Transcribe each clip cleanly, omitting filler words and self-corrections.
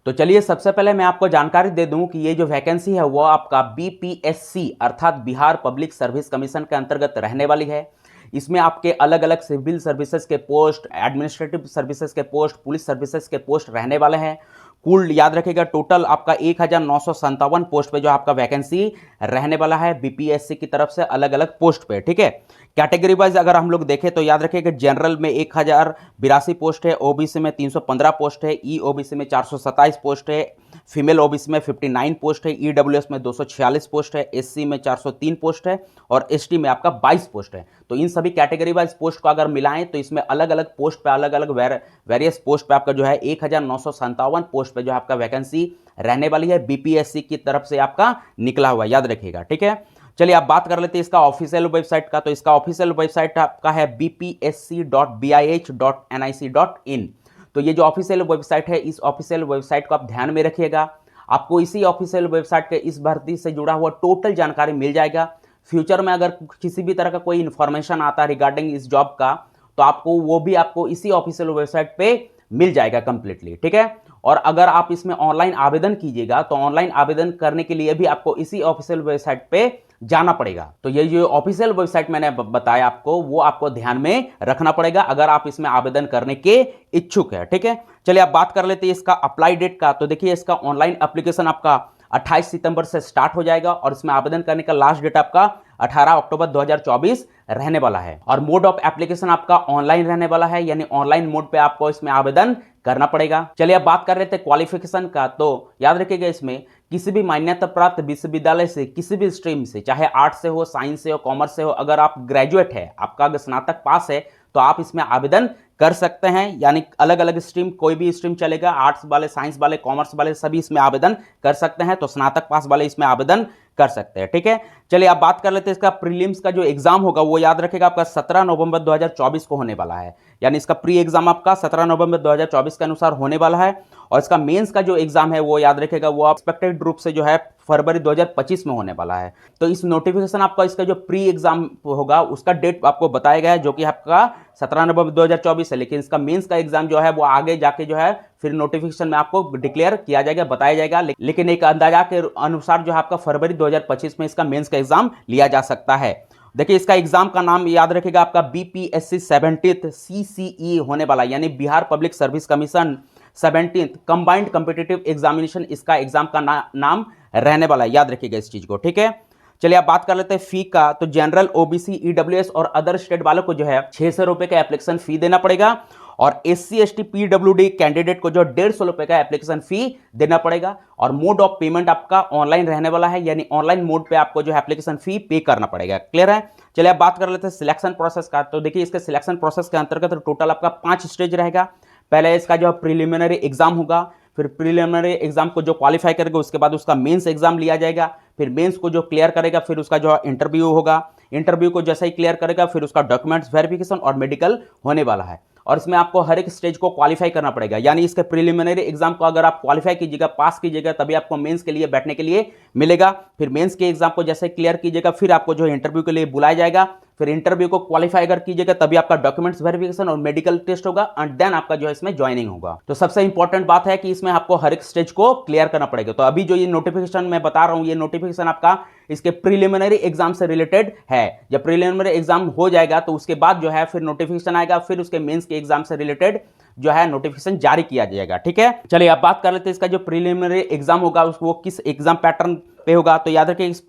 तो चलिए सबसे पहले मैं आपको जानकारी दे दूं कि ये जो वैकेंसी है वो आपका बीपीएससी अर्थात बिहार पब्लिक सर्विस कमीशन के अंतर्गत रहने वाली है। इसमें आपके अलग अलग सिविल सर्विसेज के पोस्ट, एडमिनिस्ट्रेटिव सर्विसेज के पोस्ट, पुलिस सर्विसेज के पोस्ट रहने वाले हैं। कुल याद रखिएगा टोटल आपका 1957 पोस्ट पे जो आपका वैकेंसी रहने वाला है बीपीएससी की तरफ से अलग अलग पोस्ट पे। ठीक है, कैटेगरी वाइज अगर हम लोग देखें तो याद रखिएगा जनरल में 1082 पोस्ट है, ओबीसी में 315 पोस्ट है, ईओबीसी में 427 पोस्ट है, फीमेल ओबीसी में 59 पोस्ट है, ईडब्ल्यूएस में 246 पोस्ट है, एससी में 403 पोस्ट है और एसटी में आपका 22 पोस्ट है। तो इन सभी कैटेगरी वाइज पोस्ट को अगर मिलाएं तो इसमें अलग अलग पोस्ट पे अलग अलग वेरियस पोस्ट पे आपका जो है 1957 पोस्ट पे जो आपका वैकेंसी रहने वाली है बीपीएससी की तरफ से आपका निकला हुआ, याद रखिएगा। ठीक है, चलिए आप बात कर लेते हैं इसका ऑफिशियल वेबसाइट का। तो इसका ऑफिशियल वेबसाइट आपका है bpsc.bih.nic.in। तो ये जो ऑफिशियल वेबसाइट है, इस ऑफिशियल वेबसाइट को आप ध्यान में रखिएगा। आपको इसी ऑफिशियल वेबसाइट के इस भर्ती से जुड़ा हुआ टोटल जानकारी मिल जाएगा। फ्यूचर में अगर किसी भी तरह का कोई इन्फॉर्मेशन आता है रिगार्डिंग इस जॉब का तो आपको वो भी आपको इसी ऑफिशियल वेबसाइट पे मिल जाएगा कंप्लीटली। ठीक है, और अगर आप इसमें ऑनलाइन आवेदन कीजिएगा तो ऑनलाइन आवेदन करने के लिए भी आपको इसी ऑफिशियल वेबसाइट पे जाना पड़ेगा। तो ये जो ऑफिशियल वेबसाइट मैंने बताया आपको वो आपको ध्यान में रखना पड़ेगा अगर आप इसमें आवेदन करने के इच्छुक है। ठीक है, चलिए आप बात कर लेते हैं इसका अप्लाई डेट का। तो देखिए इसका ऑनलाइन एप्लीकेशन आपका 28 सितंबर से स्टार्ट हो जाएगा और इसमें आवेदन करने का लास्ट डेट आपका 18 अक्टूबर 2024 रहने वाला है। और मोड ऑफ एप्लीकेशन आपका ऑनलाइन रहने वाला है, यानी ऑनलाइन मोड पे आपको इसमें आवेदन करना पड़ेगा। चलिए अब बात कर लेते हैं क्वालिफिकेशन का। तो याद रखिएगा इसमें किसी भी मान्यता प्राप्त विश्वविद्यालय से किसी भी स्ट्रीम से, चाहे आर्ट्स से हो, साइंस से हो, कॉमर्स से हो, अगर आप ग्रेजुएट है, आपका अगर स्नातक पास है तो आप इसमें आवेदन कर सकते हैं। यानी अलग अलग स्ट्रीम, कोई भी स्ट्रीम चलेगा, आर्ट्स वाले, साइंस वाले, कॉमर्स वाले सभी इसमें आवेदन कर सकते हैं। तो स्नातक पास वाले इसमें आवेदन कर सकते हैं। ठीक है, चलिए आप बात कर लेते हैं इसका प्रीलिम्स का जो एग्जाम होगा वो याद रखेगा आपका 17 नवंबर 2024 को होने वाला है। यानी इसका प्री एग्जाम आपका 17 नवंबर 2024 के अनुसार होने वाला है। और इसका मेंस का जो एग्जाम है वो याद रखेगा वो एक्सपेक्टेड रूप से जो है फरवरी 2025 में होने वाला है। तो इस नोटिफिकेशन आपका इसका जो प्री एग्जाम होगा उसका डेट आपको बताया गया है जो कि आपका 17 नवंबर 2024 है, लेकिन इसका मेंस का एग्जाम जो है वो आगे जाके जो है फिर नोटिफिकेशन में आपको डिक्लेयर किया जाएगा, बताया जाएगा। लेकिन एक अंदाजा के अनुसार जो है आपका फरवरी 2025 में इसका मेंस का एग्जाम लिया जा सकता है। देखिए इसका एग्जाम का नाम याद रखेगा आपका बीपीएससी 70th सीसीई होने वाला, यानी Bihar public service commission 17th combined competitive examination इसका एग्जाम का नाम रहने वाला है, याद रखिएगा इस चीज को। ठीक है, चलिए आप बात कर लेते हैं फी का। तो जनरल, ओबीसी, ईडब्ल्यूएस और अदर स्टेट वालों को जो है 600 रुपए का एप्लीकेशन फी देना पड़ेगा और एससी एसटी पीडब्ल्यूडी कैंडिडेट को जो 150 रुपए का एप्लीकेशन फी देना पड़ेगा। और मोड ऑफ पेमेंट आपका ऑनलाइन रहने वाला है, यानी ऑनलाइन मोड पे आपको जो है एप्लीकेशन फी पे करना पड़ेगा। क्लियर है, चलिए आप बात कर लेते हैं सिलेक्शन प्रोसेस का। तो देखिए इसके सिलेक्शन प्रोसेस के अंतर्गत टोटल आपका 5 स्टेज रहेगा। पहले इसका जो प्रिलिमिनरी एग्जाम होगा, फिर प्रिलिमिनरी एग्जाम को जो क्वालिफाई करेगा उसके बाद उसका मेंस एग्जाम लिया जाएगा, फिर मेंस को जो क्लियर करेगा फिर उसका जो इंटरव्यू होगा, इंटरव्यू को जैसा ही क्लियर करेगा फिर उसका डॉक्यूमेंट्स वेरिफिकेशन और मेडिकल होने वाला है। और इसमें आपको हर एक स्टेज को क्वालिफाई करना पड़ेगा, यानी इसके प्रिलिमिनरी एग्जाम को अगर आप क्वालिफाई कीजिएगा, पास कीजिएगा, तभी आपको मेंस के लिए बैठने के लिए मिलेगा। फिर मेंस के एग्जाम को जैसे क्लियर कीजिएगा फिर आपको जो इंटरव्यू के लिए बुलाया जाएगा, फिर इंटरव्यू को क्वालिफाई अगर कीजिएगा तभी आपका डॉक्यूमेंट्स वेरिफिकेशन और मेडिकल टेस्ट होगा एंड देन आपका जो है इसमें ज्वाइनिंग होगा। तो सबसे इंपॉर्टेंट बात है कि इसमें आपको हर एक स्टेज को क्लियर करना पड़ेगा। तो अभी जो ये नोटिफिकेशन मैं बता रहा हूं, ये नोटिफिकेशन आपका इसके प्रीलिमिनरी एग्जाम से रिलेटेड है। जब प्रीलिमिनरी एग्जाम हो जाएगा तो उसके बाद जो है फिर नोटिफिकेशन आएगा, फिर उसके मेंस के एग्जाम से रिलेटेड जो है नोटिफिकेशन जारी किया जाएगा। ठीक है, चलिए अब बात कर लेते हैं इसका जो प्रीलिमिनरी एग्जाम होगा वो किस एग्जाम पैटर्न पे होगा। तो याद रखिए इस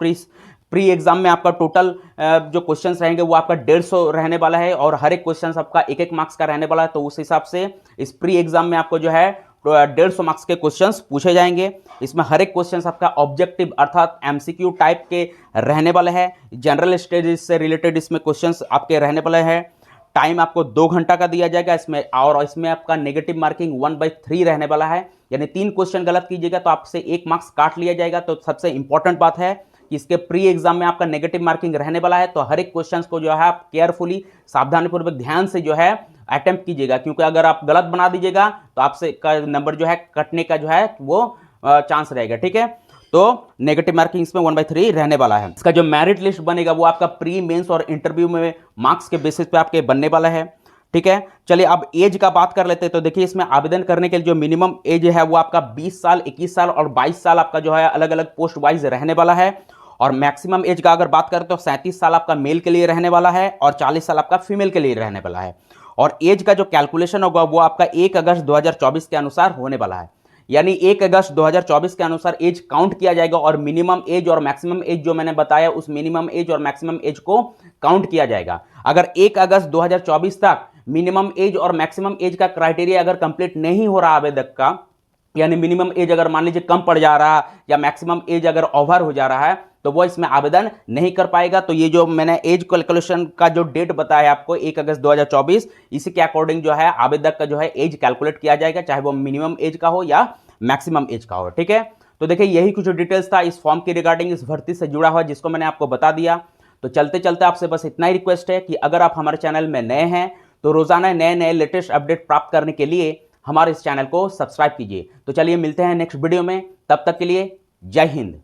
प्री एग्जाम में आपका टोटल जो क्वेश्चंस रहेंगे वो आपका 150 रहने वाला है और हर एक क्वेश्चंस आपका 1-1 मार्क्स का रहने वाला है। तो उस हिसाब से इस प्री एग्जाम में आपको जो है 150 मार्क्स के क्वेश्चंस पूछे जाएंगे। इसमें हर एक क्वेश्चंस आपका ऑब्जेक्टिव अर्थात एमसीक्यू टाइप के रहने वाले हैं। जनरल स्टडीज से रिलेटेड इसमें क्वेश्चंस आपके रहने वाले हैं। टाइम आपको 2 घंटा का दिया जाएगा इसमें, और इसमें आपका नेगेटिव मार्किंग 1/3 रहने वाला है, यानी 3 क्वेश्चन गलत कीजिएगा तो आपसे 1 मार्क्स काट लिया जाएगा। तो सबसे इंपॉर्टेंट बात है कि इसके प्री एग्जाम में आपका नेगेटिव मार्किंग रहने वाला है। तो हर एक क्वेश्चंस को जो है आप केयरफुली, सावधानीपूर्वक, ध्यान से जो है अटेम्प्ट कीजिएगा, क्योंकि अगर आप गलत बना दीजिएगा तो आपसे का नंबर जो है कटने का जो है वो चांस रहेगा। ठीक है, तो नेगेटिव मार्किंग इसमें 1/3 रहने वाला है। इसका जो मेरिट लिस्ट बनेगा वो आपका प्री, मेंस और इंटरव्यू में मार्क्स के बेसिस पे आपके बनने वाला है। ठीक है। चलिए अब एज का बात कर लेते हैं। तो देखिए इसमें आवेदन करने के लिए जो मिनिमम एज है वो आपका 20 साल, 21 साल और 22 साल आपका जो है अलग अलग पोस्ट वाइज रहने वाला है। और मैक्सिमम एज का अगर बात करें तो 37 साल आपका मेल के लिए रहने वाला है और 40 साल आपका फीमेल के लिए रहने वाला है। और एज का जो कैलकुलेशन होगा वो आपका 1 अगस्त 2024 के अनुसार होने वाला है। यानी 1 अगस्त 2024 के अनुसार एज काउंट किया जाएगा और मिनिमम एज और मैक्सिमम एज जो मैंने बताया उस मिनिमम एज और मैक्सिमम एज को काउंट किया जाएगा। अगर 1 अगस्त 2024 तक मिनिमम एज और मैक्सिमम एज का क्राइटेरिया अगर कंप्लीट नहीं हो रहा आवेदक का, यानी मिनिमम एज अगर मान लीजिए कम पड़ जा रहा है या मैक्सिमम एज अगर ओवर हो जा रहा है तो वो इसमें आवेदन नहीं कर पाएगा। तो ये जो मैंने एज कैलकुलेशन का जो डेट बताया आपको 1 अगस्त 2024, इसी के अकॉर्डिंग जो है आवेदक का जो है एज कैलकुलेट किया जाएगा, चाहे वो मिनिमम एज का हो या मैक्सिमम एज का हो। ठीक है, तो देखिए यही कुछ डिटेल्स था इस फॉर्म की रिगार्डिंग, इस भर्ती से जुड़ा हुआ, जिसको मैंने आपको बता दिया। तो चलते चलते आपसे बस इतना ही रिक्वेस्ट है कि अगर आप हमारे चैनल में नए हैं तो रोजाना नए नए लेटेस्ट अपडेट प्राप्त करने के लिए हमारे इस चैनल को सब्सक्राइब कीजिए। तो चलिए मिलते हैं नेक्स्ट वीडियो में, तब तक के लिए जय हिंद।